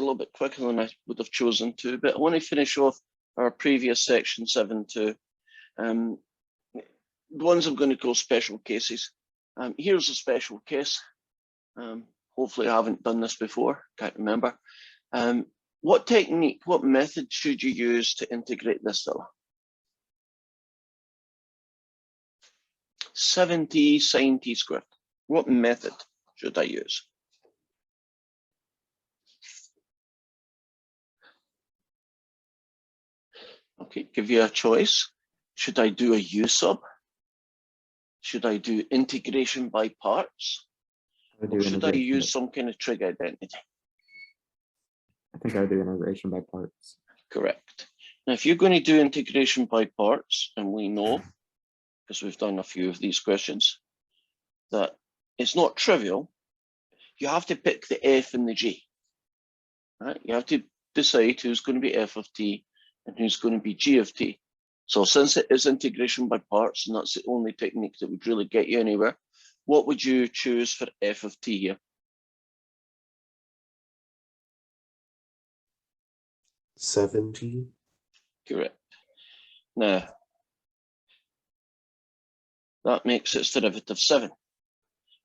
little bit quicker than I would have chosen to, but I want to finish off our previous section 7.2. The ones I'm going to call special cases. Here's a special case. Hopefully I haven't done this before, can't remember. What technique, what method should you use to integrate this fella? 7t sine t squared. What method should I use? Okay, give you a choice. Should I do a U sub? Should I do integration by parts? Or should I use some kind of trig identity? I think I would do integration by parts. Correct. Now, if you're going to do integration by parts, and we know, because we've done a few of these questions, that it's not trivial, you have to pick the f and the g. Right? You have to decide who's going to be f of t and who's going to be g of t. So since it is integration by parts, and that's the only technique that would really get you anywhere, what would you choose for f of t here? 7t. Correct. Now, that makes its derivative 7.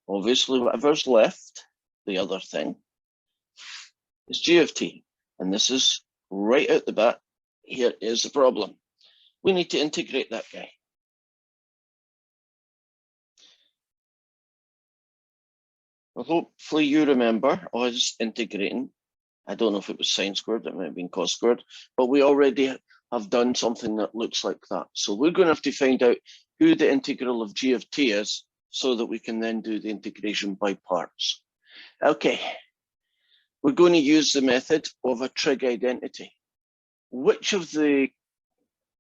Obviously, whatever's left, the other thing, is g of t. And this is right out the bat. Here is the problem. We need to integrate that guy. Well, hopefully you remember us integrating. I don't know if it was sine squared, it might have been cos squared, but we already have done something that looks like that. So we're going to have to find out who the integral of g of t is so that we can then do the integration by parts. Okay, we're going to use the method of a trig identity. Which of the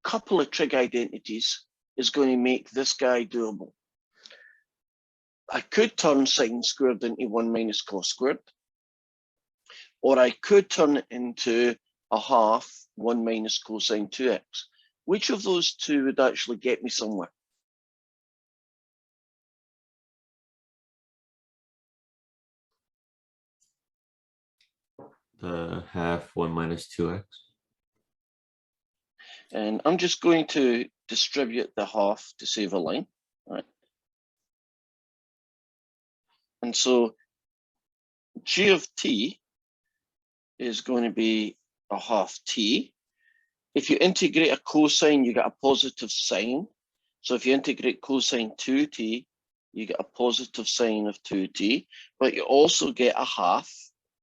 couple of trig identities is going to make this guy doable? I could turn sine squared into 1 minus cos squared, or I could turn it into a half 1 minus cosine 2x. Which of those two would actually get me somewhere? The half 1 minus 2x. And I'm just going to distribute the half to save a line, right? And so g of t is going to be a half t. If you integrate a cosine, you get a positive sine. So if you integrate cosine 2t, you get a positive sine of 2t, but you also get a half,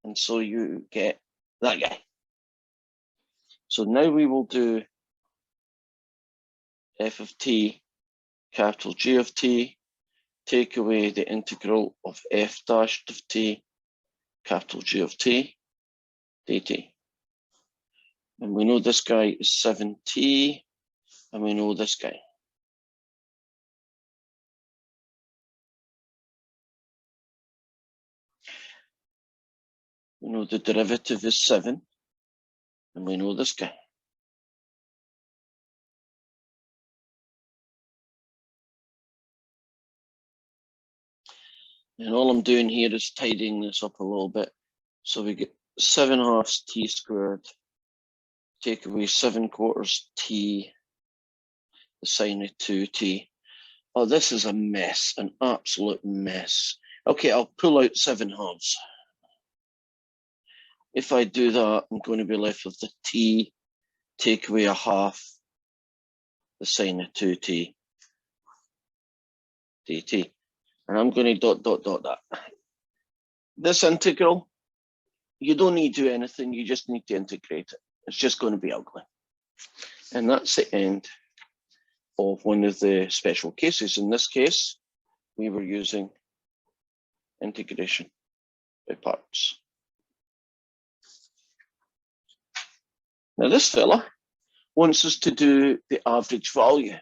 and so you get that guy. So now we will do f of t, capital G of t, take away the integral of f dashed of t, capital G of t, dt. And we know this guy is 7t, and we know this guy. We know the derivative is 7, and we know this guy. And all I'm doing here is tidying this up a little bit. So we get 7 halves t squared, take away 7 quarters t, the sine of 2t. Oh, this is a mess, an absolute mess. Okay, I'll pull out 7 halves. If I do that, I'm going to be left with the t, take away a half, the sine of 2t, dt. And I'm going to dot that. This integral, you don't need to do anything, you just need to integrate it. It's just going to be ugly. And that's the end of one of the special cases. In this case, we were using integration by parts. Now this fella wants us to do the average value.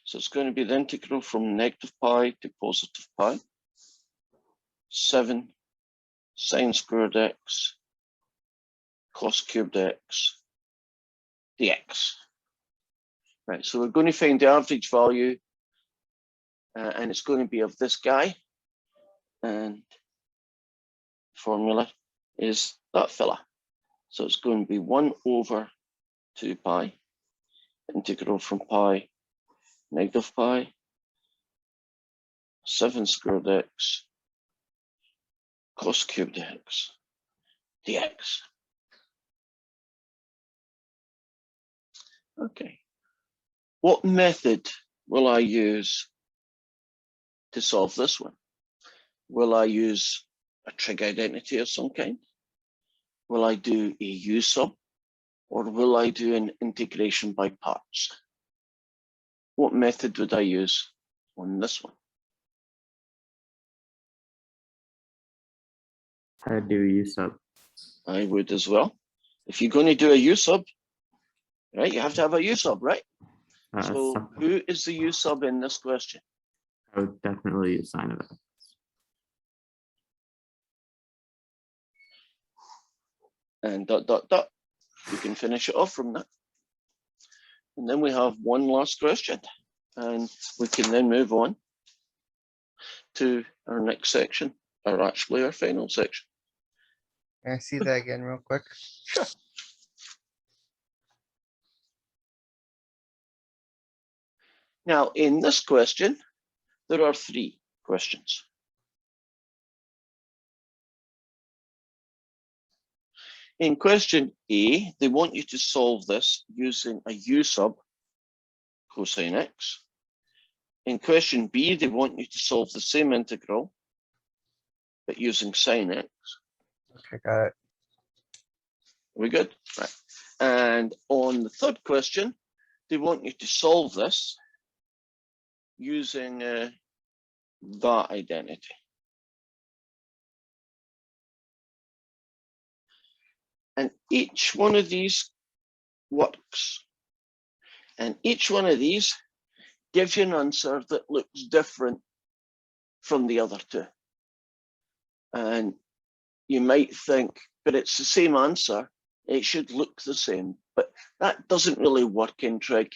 So it's going to be the integral from negative pi to positive pi, 7 sine squared x cos cubed x dx. Right, so we're going to find the average value, and it's going to be of this guy. And formula is that fella. So it's going to be 1 over 2 pi, integral from pi, negative pi, 7 squared x, cos cubed x, dx. Okay. What method will I use to solve this one? Will I use a trig identity of some kind? Will I do a U sub? Or will I do an integration by parts? What method would I use on this one? I'd do U sub. I would as well. If you're going to do a U sub, right, you have to have a U sub, right? So who is the U sub in this question? I would definitely use sine of x. And dot, dot, dot. You can finish it off from that. And then we have one last question. And we can then move on to our next section, or actually our final section. Can I see that again real quick? Sure. Now, in this question, there are 3 questions. In question A, they want you to solve this using a U sub cosine x. In question B, they want you to solve the same integral, but using sine x. Okay, got it. Are we good? Right. And on the third question, they want you to solve this using that identity. And each one of these works. And each one of these gives you an answer that looks different from the other 2. And you might think, but it's the same answer, it should look the same. But that doesn't really work in trig.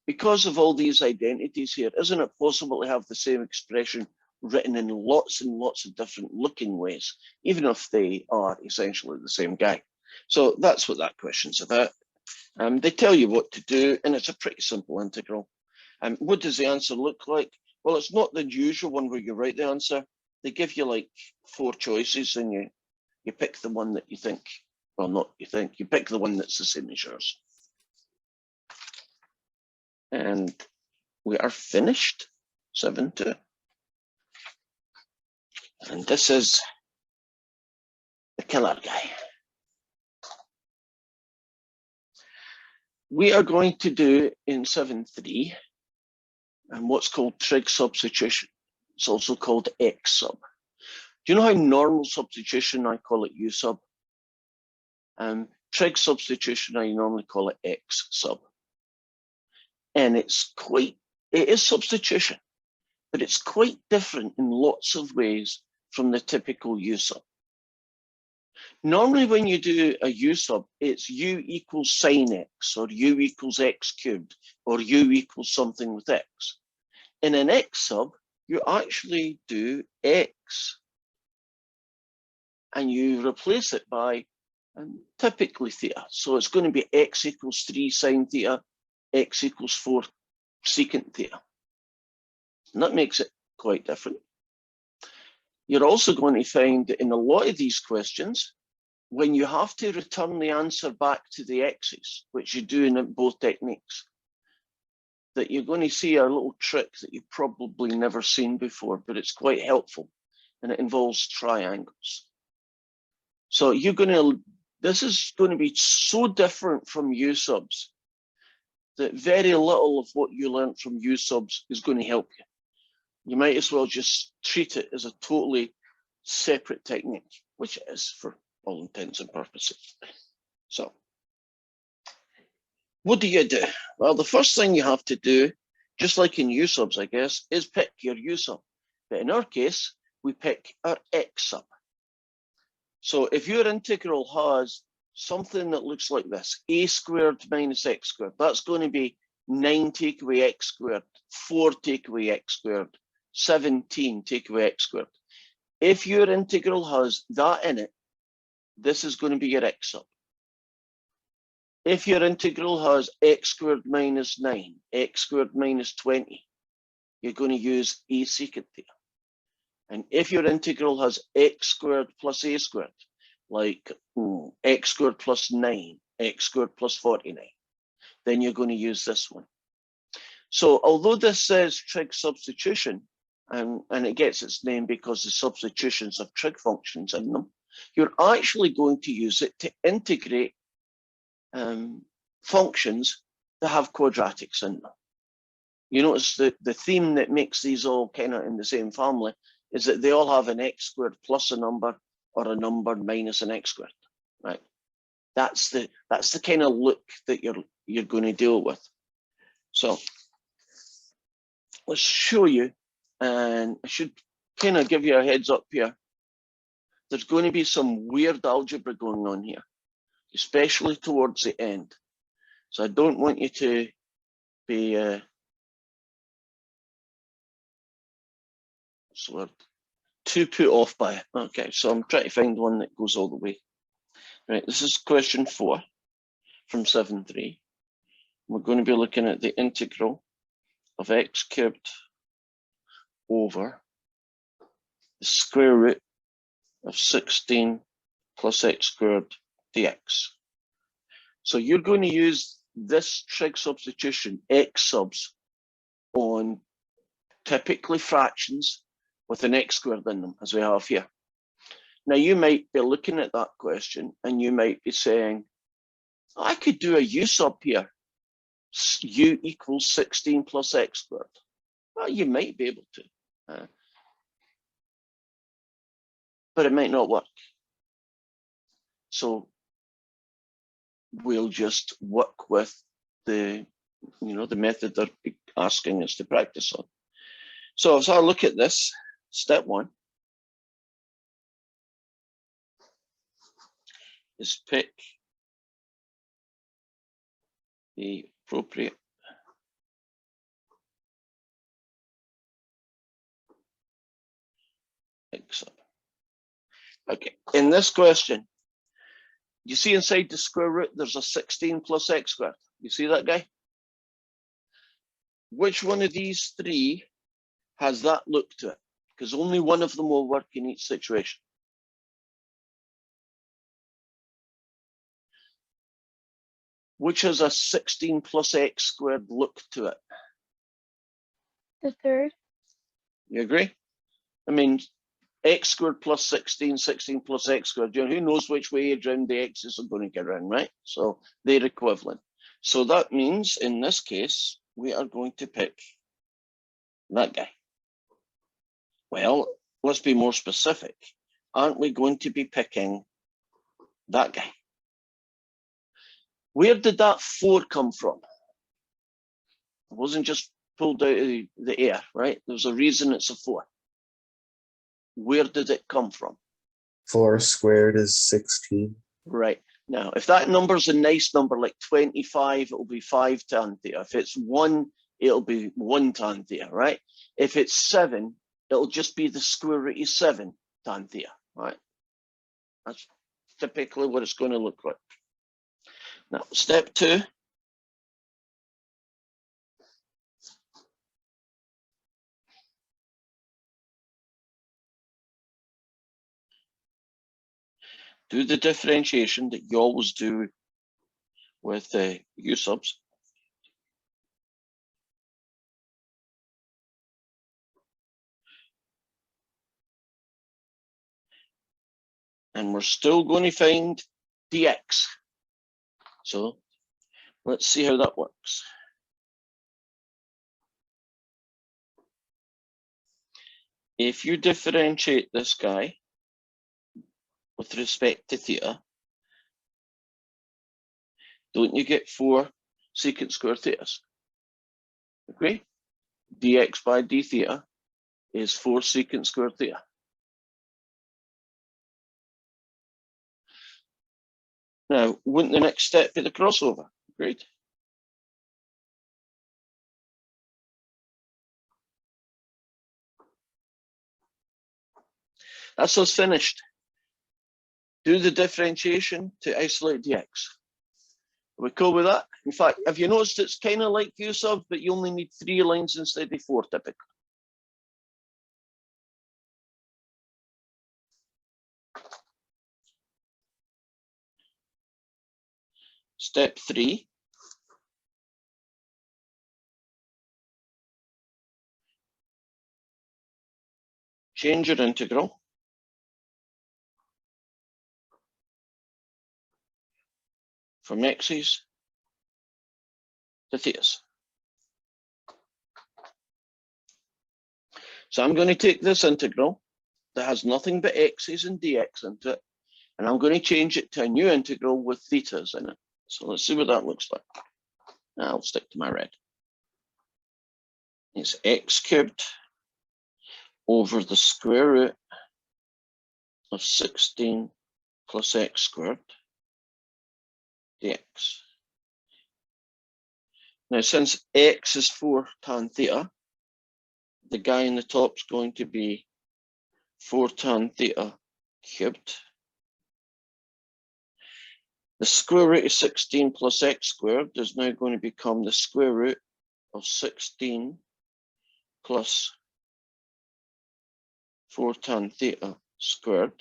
Because of all these identities here, isn't it possible to have the same expression written in lots and lots of different looking ways, even if they are essentially the same guy? So that's what that question's about. They tell you what to do, and it's a pretty simple integral. What does the answer look like? Well, it's not the usual one where you write the answer. They give you like 4 choices, and you pick the one that you think, well, not you think, you pick the one that's the same as yours. And we are finished, 7-2. And this is the killer guy. We are going to do in 7-3 and what's called trig substitution. It's also called x sub. Do you know how normal substitution, I call it U sub? Trig substitution, I normally call it x sub. And it is substitution, but it's quite different in lots of ways from the typical U sub. Normally when you do a U sub, it's U equals sine x, or U equals x cubed, or U equals something with x. In an x sub, you actually do x, and you replace it by typically theta. So it's going to be x equals 3 sine theta, x equals 4 secant theta. And that makes it quite different. You're also going to find that in a lot of these questions, when you have to return the answer back to the x's, which you do in both techniques, that you're going to see a little trick that you've probably never seen before, but it's quite helpful, and it involves triangles. So this is going to be so different from U subs that very little of what you learned from U subs is going to help you. You might as well just treat it as a totally separate technique, which it is for all intents and purposes. So, what do you do? Well, the first thing you have to do, just like in U subs, I guess, is pick your U sub. But in our case, we pick our x sub. So if your integral has something that looks like this, a squared minus x squared, that's going to be 9 take away x squared, 4 take away x squared, 17 take away x squared. If your integral has that in it, this is going to be your x sub. If your integral has x squared minus 9, x squared minus 20, you're going to use a secant theta. And if your integral has x squared plus a squared, like x squared plus 9, x squared plus 49, then you're going to use this one. So although this says trig substitution, and it gets its name because the substitutions have trig functions in them, you're actually going to use it to integrate functions that have quadratics in them. You notice that the theme that makes these all kind of in the same family is that they all have an x squared plus a number or a number minus an x squared, right? That's the kind of look that you're going to deal with. So let's show you, and I should kind of give you a heads up here. There's going to be some weird algebra going on here, especially towards the end. So I don't want you to be too put off by it. Okay, so I'm trying to find one that goes all the way. Right, this is question 4 from 7.3. We're going to be looking at the integral of x cubed over the square root of 16 plus x squared dx. So you're going to use this trig substitution, x subs, on typically fractions with an x squared in them, as we have here. Now you might be looking at that question and you might be saying, I could do a u sub here, u equals 16 plus x squared. Well, you might be able to, but it might not work. So we'll just work with the method they're asking us to practice on. So as I look at this, step 1 is pick the appropriate x sub. Okay, in this question, you see inside the square root, there's a 16 plus x squared. You see that guy? Which one of these 3 has that look to it? Because only one of them will work in each situation. Which has a 16 plus x squared look to it? The third. You agree? I mean, x squared plus 16, 16 plus x squared, who knows which way around the x's are going to get around, right? So they're equivalent. So that means in this case, we are going to pick that guy. Well, let's be more specific. Aren't we going to be picking that guy? Where did that 4 come from? It wasn't just pulled out of the air, right? There's a reason it's a 4. Where did it come from? 4 squared is 16. Right. Now, if that number's a nice number like 25, it'll be 5 tan theta. If it's 1, it'll be 1 tan theta, right? If it's 7, it'll just be the square root of 7 tan theta, right? That's typically what it's going to look like. Now, step 2. Do the differentiation that you always do with u subs. And we're still going to find dx. So let's see how that works. If you differentiate this guy with respect to theta, don't you get 4 secant square thetas? Agree? Dx by d theta is 4 secant square theta. Now, wouldn't the next step be the crossover? Agreed? That's us finished. Do the differentiation to isolate dx. Are we cool with that? In fact, have you noticed it's kind of like use of, but you only need 3 lines instead of 4 typically. Step 3. Change your integral. From x's to thetas. So I'm going to take this integral that has nothing but x's and dx into it, and I'm going to change it to a new integral with thetas in it. So let's see what that looks like. I'll stick to my red. It's x cubed over the square root of 16 plus x squared dx. Now, since x is 4 tan theta, the guy in the top is going to be 4 tan theta cubed. The square root of 16 plus x squared is now going to become the square root of 16 plus 4 tan theta squared.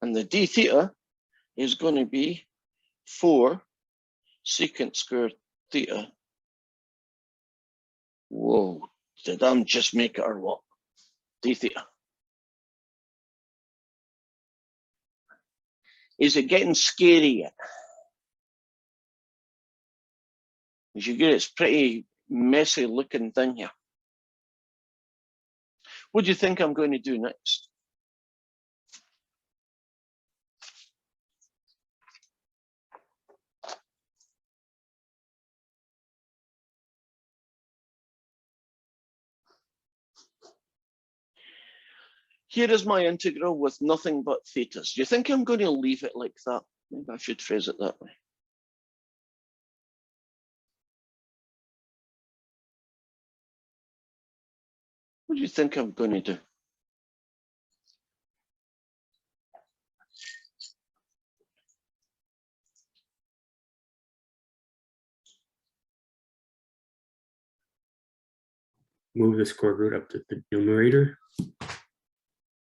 And the d theta is going to be 4 secant squared theta. Whoa, did I just make it or what? D theta. Is it getting scary yet? As you get, it's pretty messy looking thing here. What do you think I'm going to do next? Here is my integral with nothing but thetas. Do you think I'm going to leave it like that? Maybe I should phrase it that way. What do you think I'm going to do? Move the square root up to the numerator.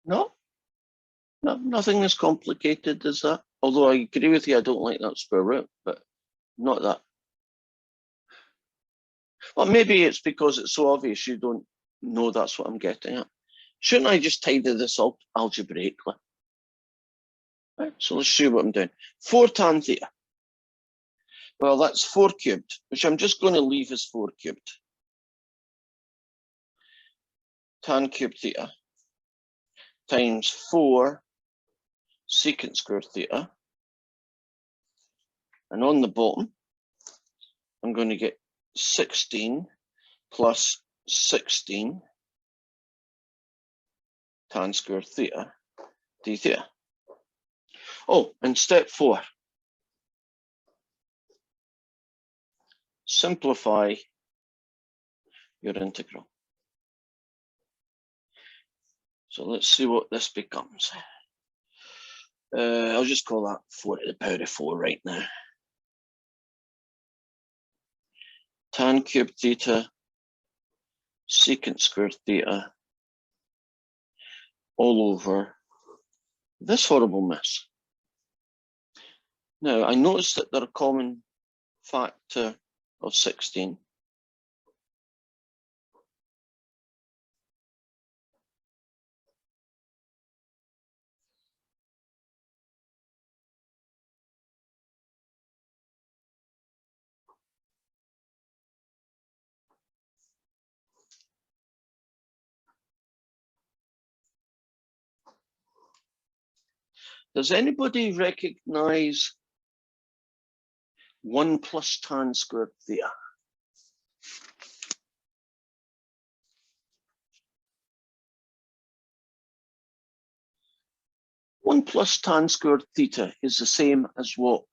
No, nothing as complicated as that. Although I agree with you, I don't like that square root, but not that. Well, maybe it's because it's so obvious you don't know that's what I'm getting at. Shouldn't I just tidy this up algebraically? Right, so let's see what I'm doing. 4 tan theta. Well, that's 4 cubed, which I'm just going to leave as 4 cubed. Tan cubed theta times 4 secant squared theta. And on the bottom, I'm going to get 16 plus 16 tan squared theta d theta. Oh, and step 4. Simplify your integral. So let's see what this becomes. I'll just call that 4 to the power of 4 right now. Tan cubed theta secant squared theta all over this horrible mess. Now, I noticed that they're a common factor of 16. Does anybody recognize 1 plus tan squared theta? One plus tan squared theta is the same as what?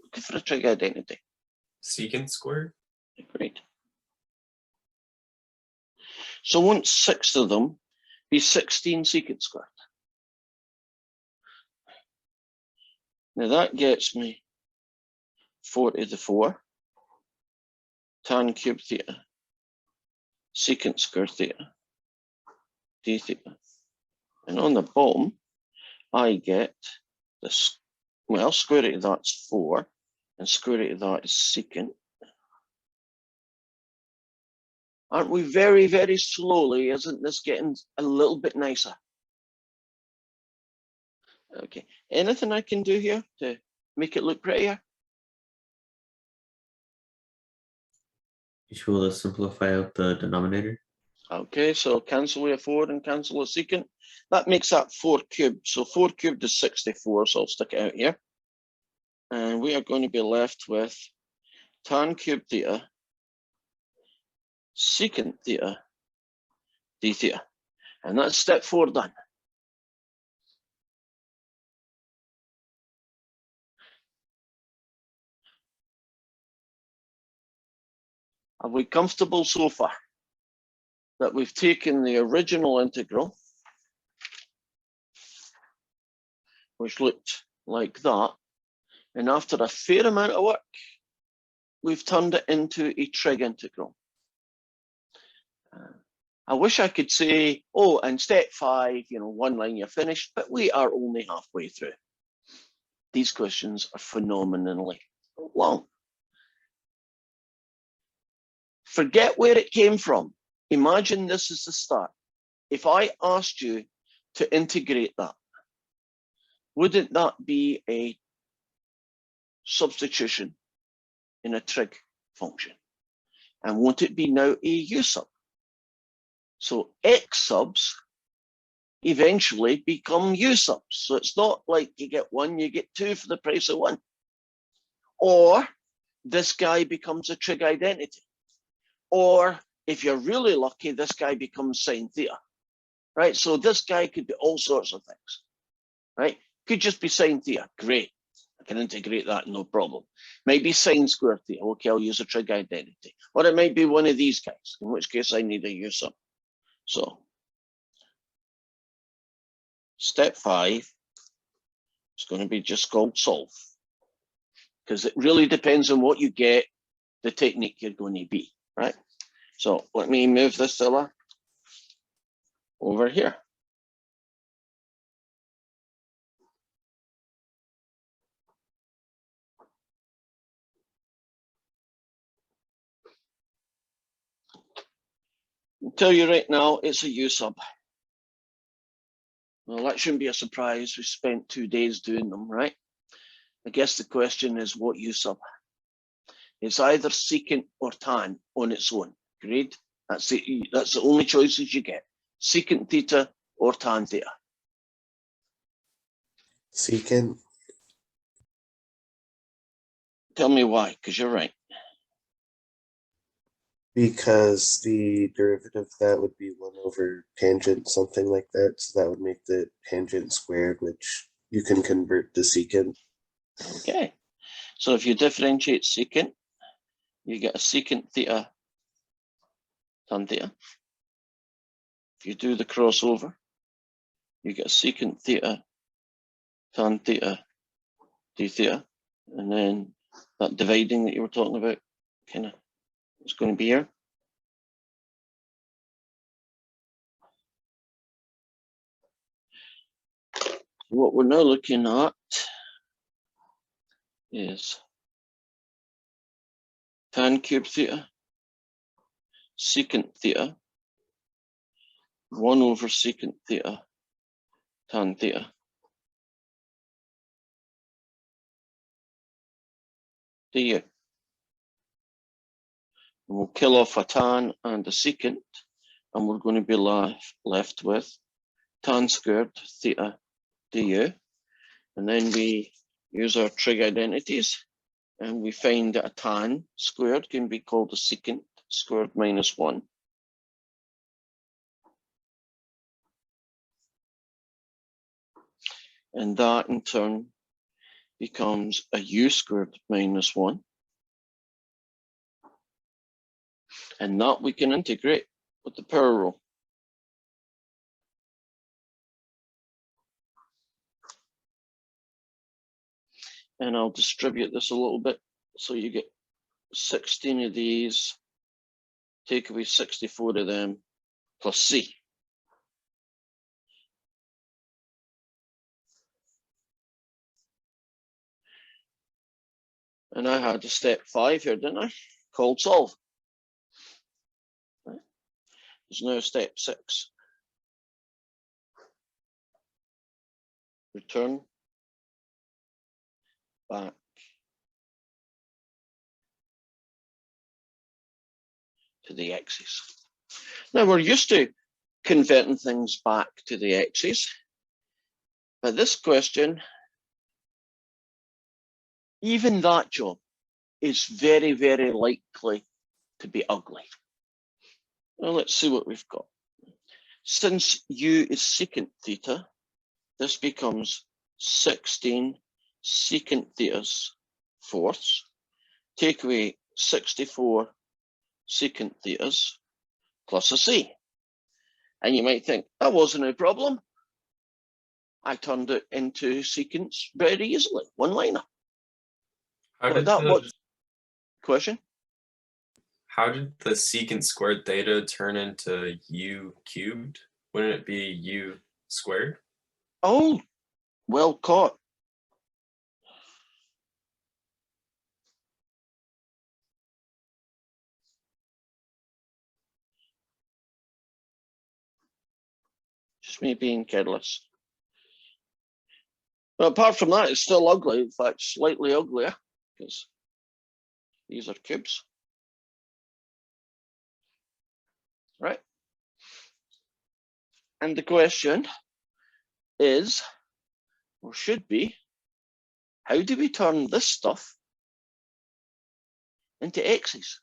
Looking for a trig identity. Secant squared? Great. So won't 6 of them be 16 secant squared. Now that gets me 4 to the 4 tan cube theta secant squared theta d theta. And on the bottom, I get this, well, square root of that's 4, and square root of that is secant. Aren't we very, very slowly? Isn't this getting a little bit nicer? Okay, anything I can do here to make it look prettier? You should be able to simplify out the denominator. Okay, so cancel a 4 and cancel a secant. That makes that 4 cubed. So 4 cubed is 64, so I'll stick it out here. And we are going to be left with tan cube theta secant theta d theta. And that's step 4 done. Are we comfortable so far that we've taken the original integral, which looked like that, and after a fair amount of work, we've turned it into a trig integral? I wish I could say, oh, and step 5, you know, 1 line you're finished, but we are only halfway through. These questions are phenomenally long. Forget where it came from. Imagine this is the start. If I asked you to integrate that, wouldn't that be a substitution in a trig function? And won't it be now a u sub? So x subs eventually become u subs. So it's not like you get 1, you get 2 for the price of 1. Or this guy becomes a trig identity. Or if you're really lucky, this guy becomes sine theta, right? So this guy could be all sorts of things, right? Could just be sine theta, great. I can integrate that, no problem. Maybe sine squared theta, okay, I'll use a trig identity. Or it might be one of these guys, in which case I need a u sub. So step 5 is going to be just called solve, because it really depends on what you get, the technique you're going to be, right? So let me move this fella over here. I'll tell you right now, it's a u sub. Well, that shouldn't be a surprise. We spent 2 days doing them, right? I guess the question is what u sub? It's either secant or tan on its own. Agreed? That's the only choices you get. Secant theta or tan theta. Secant. Tell me why, because you're right. Because the derivative of that would be 1 over tangent, something like that. So that would make the tangent squared, which you can convert to secant. Okay. So if you differentiate secant, you get a secant theta tan theta. If you do the crossover, you get a secant theta tan theta d theta. And then that dividing that you were talking about, kind of, it's going to be here. What we're now looking at is tan cube theta secant theta 1 over secant theta tan theta du. And we'll kill off a tan and a secant, and we're going to be left with tan squared theta du. And then we use our trig identities, and we find that a tan squared can be called a secant squared minus 1. And that in turn becomes a u squared minus 1. And that we can integrate with the power rule. and I'll distribute this a little bit. So you get 16 of these, take away 64 of them, plus C. And I had a step 5 here, didn't I? Called solve. Right. There's now step 6. Return back to the x's. Now we're used to converting things back to the x's, but this question, even that job is very, very likely to be ugly. Well, let's see what we've got. Since u is secant theta, this becomes 16 secant thetas fourths. Take away 64 secant thetas plus a c. And you might think, that wasn't a problem. I turned it into secants very easily, one liner. How But did that the, was question. how did the secant squared theta turn into u cubed? Wouldn't it be u squared? Oh, well caught. Just me being careless. But apart from that, it's still ugly. In fact, slightly uglier because these are cubes. Right? And the question is, or should be, how do we turn this stuff into x's?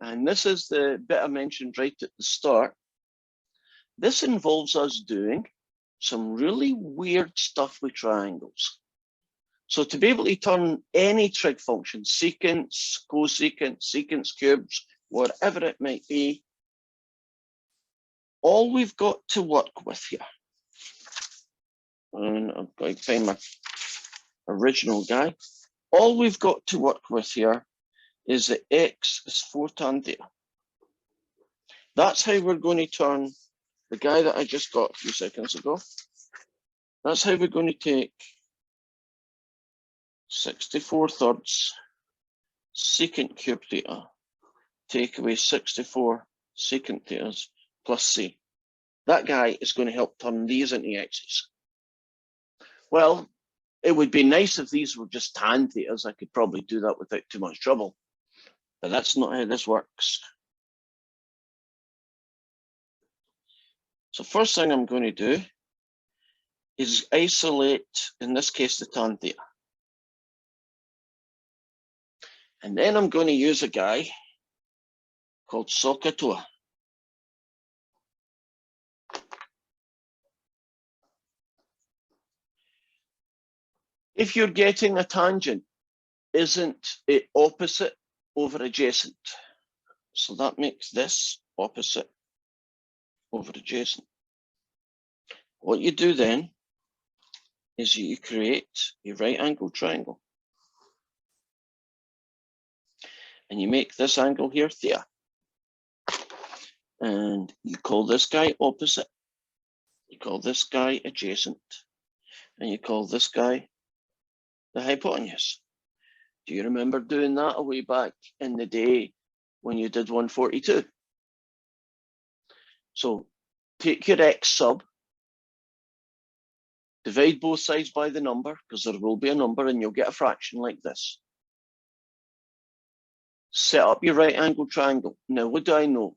And this is the bit I mentioned right at the start. This involves us doing some really weird stuff with triangles. So to be able to turn any trig function, secants, cosecants, secants cubes, whatever it might be, all we've got to work with here, and I'm going to find my original guy, all we've got to work with here is that x is 4 tan theta. That's how we're going to turn the guy that I just got a few seconds ago. That's how we're going to take 64 thirds secant cube theta, take away 64 secant thetas plus c. That guy is going to help turn these into x's. Well, it would be nice if these were just tan thetas. I could probably do that without too much trouble, but that's not how this works. So first thing I'm going to do is isolate, in this case, the tan theta. And then I'm going to use a guy called SOHCAHTOA. If you're getting a tangent, isn't it opposite over adjacent? So that makes this opposite over adjacent. What you do then is you create a right angle triangle. And you make this angle here theta. And you call this guy opposite. You call this guy adjacent. And you call this guy the hypotenuse. Do you remember doing that way back in the day when you did 142? So take your x sub, divide both sides by the number, because there will be a number and you'll get a fraction like this. Set up your right angle triangle. Now, what do I know?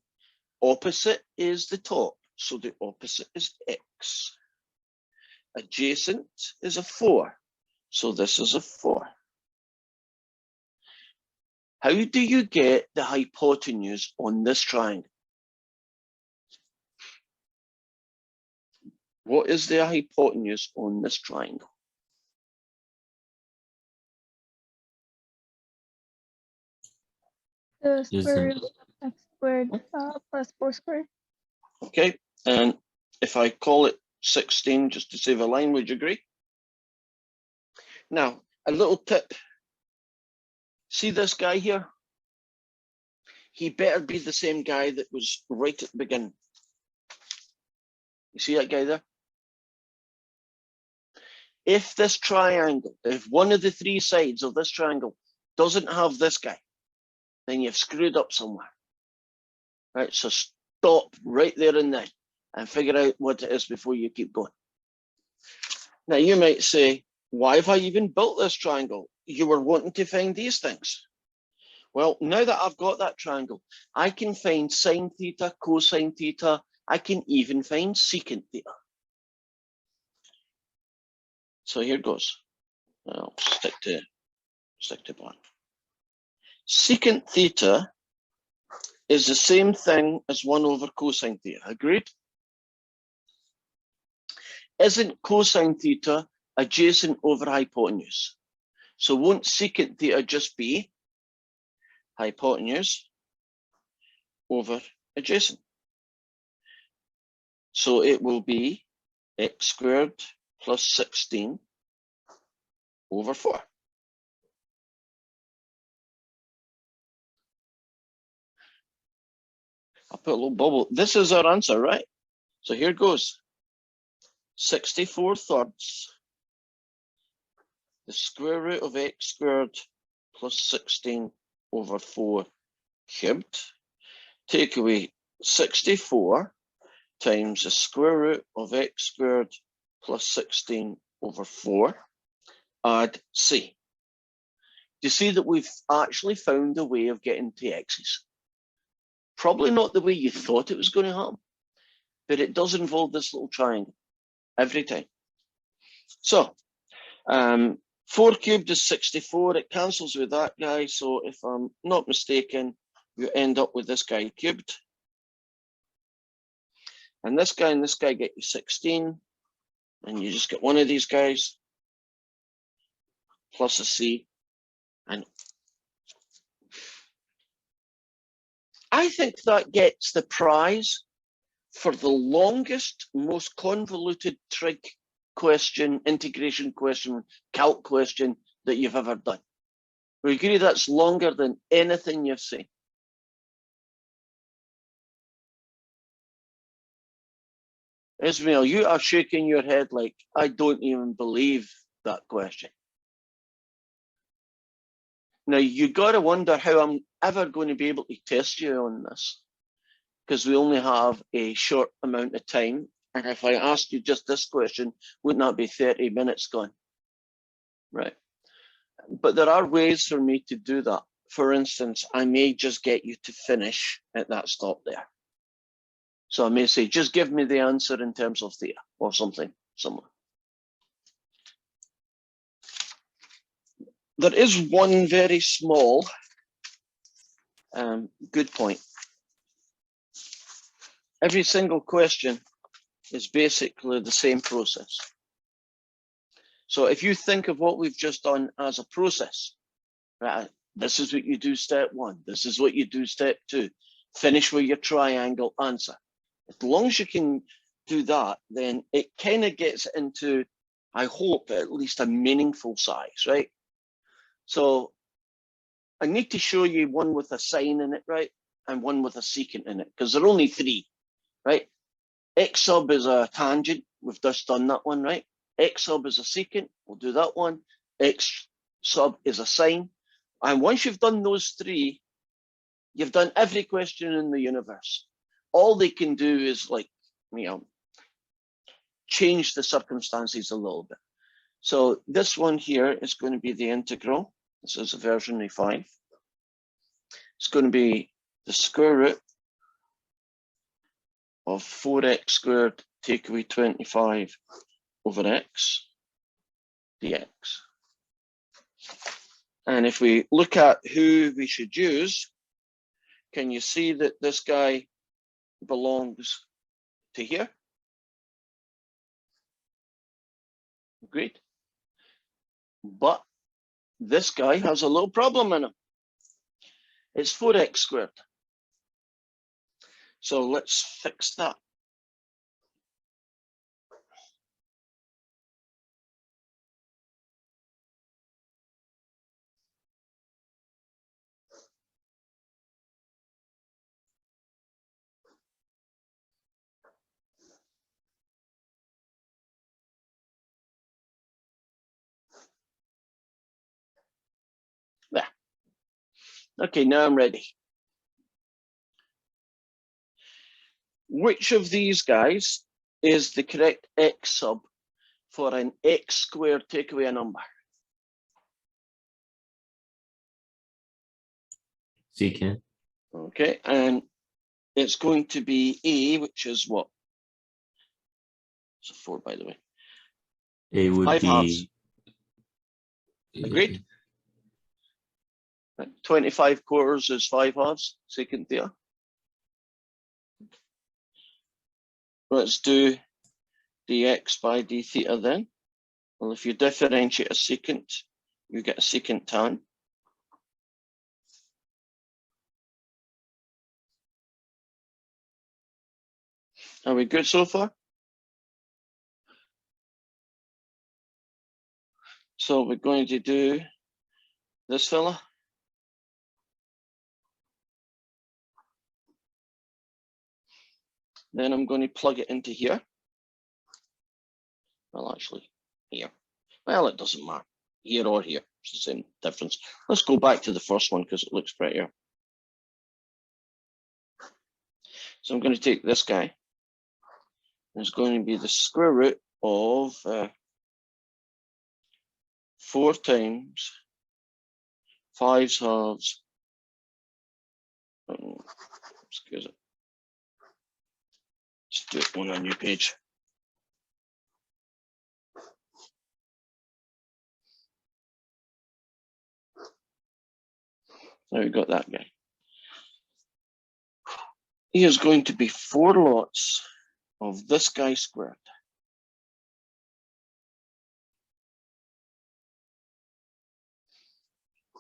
Opposite is the top, so the opposite is x. Adjacent is a 4, so this is a 4. How do you get the hypotenuse on this triangle? What is the hypotenuse on this triangle? The Isn't- square root of x squared plus 4 squared. Okay, and if I call it 16 just to save a line, would you agree? Now, a little tip. See this guy here? He better be the same guy that was right at the beginning. You see that guy there? If this triangle, if one of the three sides of this triangle doesn't have this guy, then you've screwed up somewhere. Right, so stop right there and then and figure out what it is before you keep going. Now you might say, why have I even built this triangle? You were wanting to find these things. Well, now that I've got that triangle, I can find sine theta, cosine theta, I can even find secant theta. So here goes. I'll stick to black. Secant theta is the same thing as 1 over cosine theta, agreed? Isn't cosine theta adjacent over hypotenuse? So won't secant theta just be hypotenuse over adjacent? So it will be x squared plus 16 over 4. I'll put a little bubble. This is our answer, right? So here goes. 64 thirds, the square root of x squared plus 16 over 4 cubed. Take away 64 times the square root of x squared plus 16 over 4. Add c. Do you see that we've actually found a way of getting to x's? Probably not the way you thought it was going to happen, but it does involve this little triangle every time. So 4 cubed is 64. It cancels with that guy. So if I'm not mistaken, you end up with this guy cubed. And this guy get you 16. And you just get one of these guys plus a c. And I think that gets the prize for the longest, most convoluted trig question, integration question, calc question that you've ever done. We agree that's longer than anything you've seen. Ismail, you are shaking your head like, I don't even believe that question. Now, you got to wonder how I'm ever going to be able to test you on this, because we only have a short amount of time. And if I asked you just this question, wouldn't that be 30 minutes gone? Right. But there are ways for me to do that. For instance, I may just get you to finish at that stop there. So I may say, just give me the answer in terms of theta or something similar. There is one very small good point. Every single question is basically the same process. So if you think of what we've just done as a process, right? This is what you do step 1. This is what you do step 2. Finish with your triangle answer. As long as you can do that, then it kind of gets into, I hope, at least a meaningful size, right? So I need to show you one with a sine in it, right? And one with a secant in it, because there are only 3, right? X sub is a tangent. We've just done that one, right? X sub is a secant. We'll do that one. X sub is a sine. And once you've done those 3, you've done every question in the universe. All they can do is, like, change the circumstances a little bit. So this one here is going to be the integral. This is version of 5. It's going to be the square root of 4x squared take away 25 over x dx. And if we look at who we should use, can you see that this guy belongs to here? Great. But this guy has a little problem in him. It's 4x squared. So let's fix that. Okay, now I'm ready. Which of these guys is the correct x sub for an x squared take away a number? Secant. Okay, and it's going to be A, which is what? It's a 4, by the way. It would 5 halves. be. Agreed? Right, 25 quarters is 5 halves, secant theta. Let's do dx by d theta then. Well, if you differentiate a secant, you get a secant tan. Are we good so far? So we're going to do this fella. Then I'm going to plug it into here. Well, actually, here. Well, it doesn't matter. Here or here. It's the same difference. Let's go back to the first one because it looks prettier. So I'm going to take this guy. It's going to be the square root of 4 times 5's halves. Excuse it. Let's do it on a new page. There we got that guy. He is going to be 4 lots of this guy squared.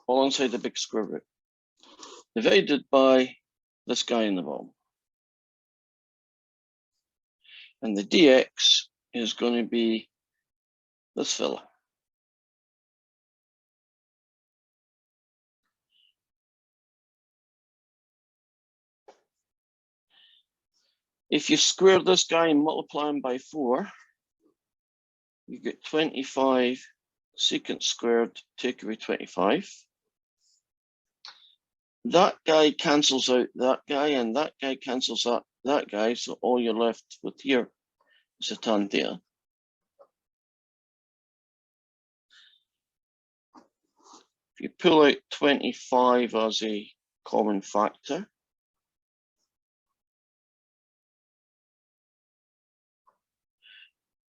All inside the big square root. Divided by this guy in the bottom. And the dx is going to be this fella. If you square this guy and multiply him by 4, you get 25 secant squared take away 25. That guy cancels out that guy, and that guy cancels out that guy, so all you're left with here is a tan theta. If you pull out 25 as a common factor,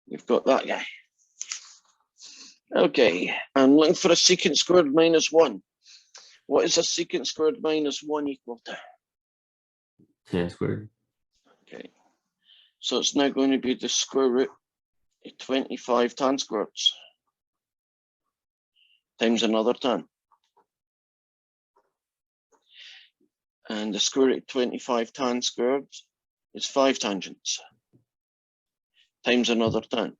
you've got that guy. Okay, I'm looking for a secant squared minus 1. What is a secant squared minus 1 equal to? Tan squared. Okay, so it's now going to be the square root of 25 tan squareds times another tan. And the square root of 25 tan squared is 5 tangents times another tan.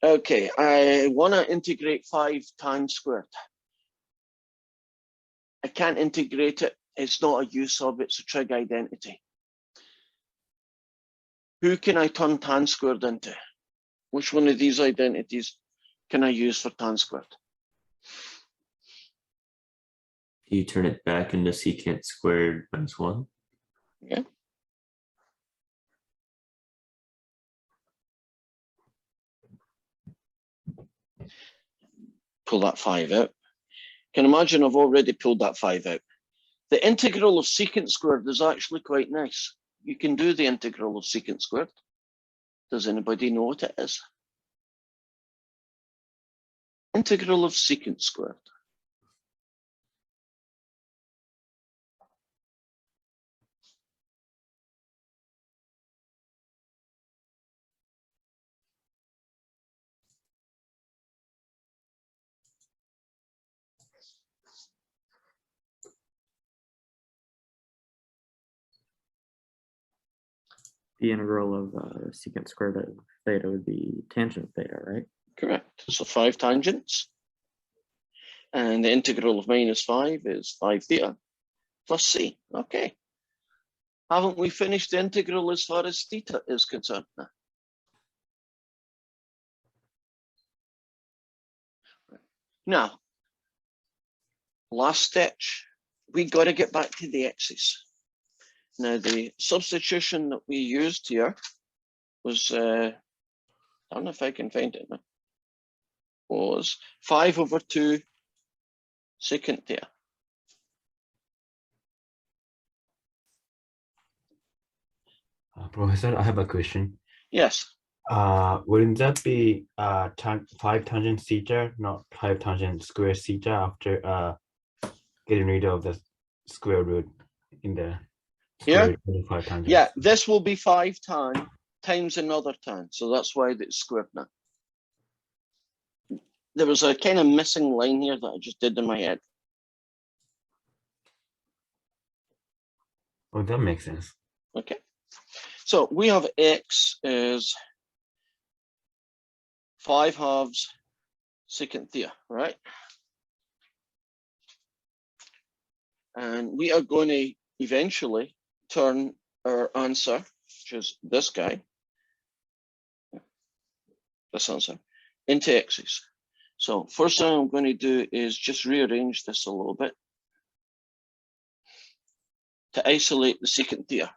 Okay, I want to integrate 5 tan squared. I can't integrate it. It's not a u sub, it's a trig identity. Who can I turn tan squared into? Which one of these identities can I use for tan squared? You turn it back into secant squared minus 1. Yeah. Pull that 5 out. Can imagine I've already pulled that 5 out. The integral of secant squared is actually quite nice. You can do the integral of secant squared. Does anybody know what it is? Integral of secant squared. The integral of secant squared of theta would be tangent theta, right? Correct. So 5 tangents. And the integral of minus 5 is 5 theta plus c. Okay. Haven't we finished the integral as far as theta is concerned now? Now, last stitch, we got to get back to the x's. Now the substitution that we used here was, I don't know if I can find it now, was 5/2 secant theta. Professor, I have a question. Yes, Wouldn't that be 5 tangent theta, not 5 tangent square theta after getting rid of the square root in the Here? square root of 5 tangents? yeah, this will be 5 tan times another tan, so that's why it's squared now. There was a kind of missing line here that I just did in my head. Oh, that makes sense. Okay, so we have x is 5/2 secant theta, right? And we are going to eventually turn our answer, which is this guy, this answer, into x's. So first thing I'm going to do is just rearrange this a little bit to isolate the secant theta.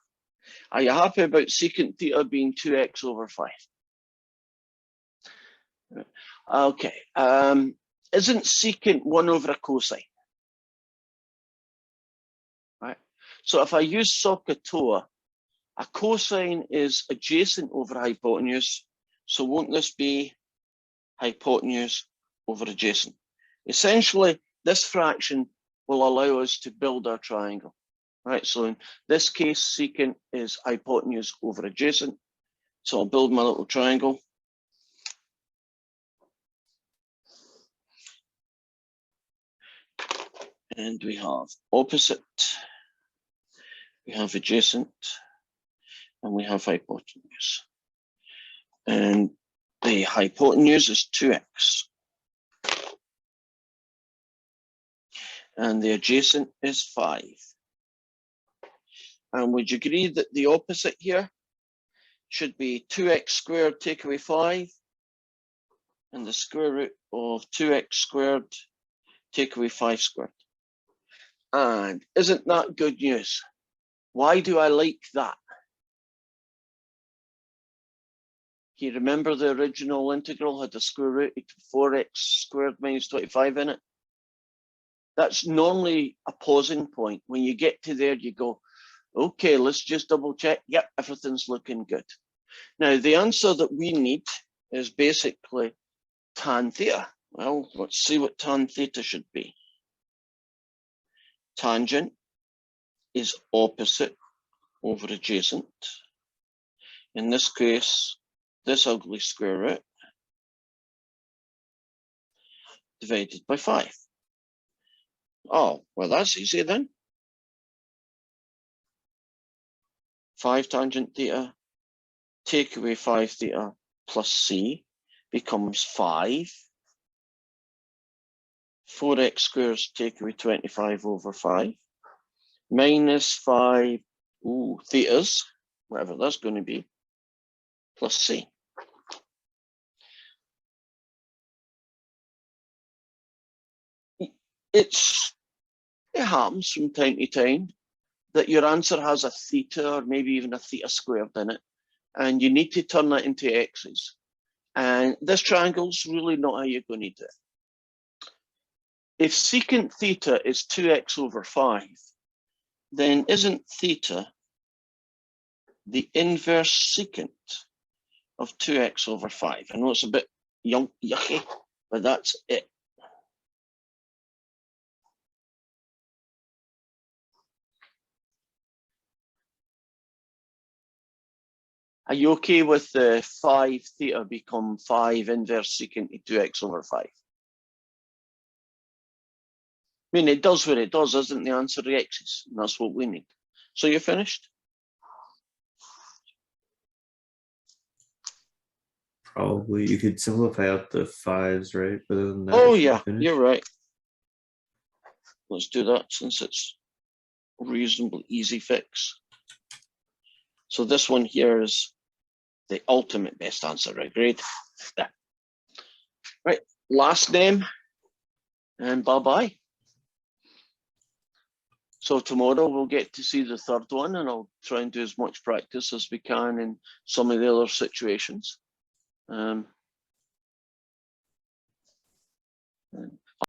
Are you happy about secant theta being 2x/5? Okay, isn't secant 1 over a cosine? Right, so if I use SOHCAHTOA, a cosine is adjacent over hypotenuse, so won't this be hypotenuse over adjacent? Essentially, this fraction will allow us to build our triangle. Right, so in this case, secant is hypotenuse over adjacent. So I'll build my little triangle. And we have opposite, we have adjacent, and we have hypotenuse. And the hypotenuse is 2x. And the adjacent is 5. And would you agree that the opposite here should be 2x squared take away 5, and the square root of 2x squared take away 5 squared? And isn't that good news? Why do I like that? You remember the original integral had the square root of 4x squared minus 25 in it? That's normally a pausing point. When you get to there, you go, okay, let's just double check. Yep, everything's looking good. Now, the answer that we need is basically tan theta. Well, let's see what tan theta should be. Tangent is opposite over adjacent. In this case, this ugly square root divided by 5. Oh, well, that's easy then. 5 tangent theta, take away 5 theta plus c becomes 5. 4x squared take away 25/5 minus 5 thetas, whatever that's going to be, plus c. It happens from time to time that your answer has a theta or maybe even a theta squared in it, and you need to turn that into x's. And this triangle's really not how you're going to do it. If secant theta is 2x/5, then isn't theta the inverse secant of 2x/5? I know it's a bit yucky, but that's it. Are you okay with the 5 theta become 5 inverse secant of 2x/5? I mean, it does what it does, isn't the answer the x's? And that's what we need. So you're finished? Probably you could simplify out the 5s, right? But other than that, Oh it should be yeah, finished. you're right. Let's do that since it's a reasonably easy fix. So this one here is the ultimate best answer, right? Great. Yeah. Right, last name and bye-bye. So tomorrow we'll get to see the third one, and I'll try and do as much practice as we can in some of the other situations.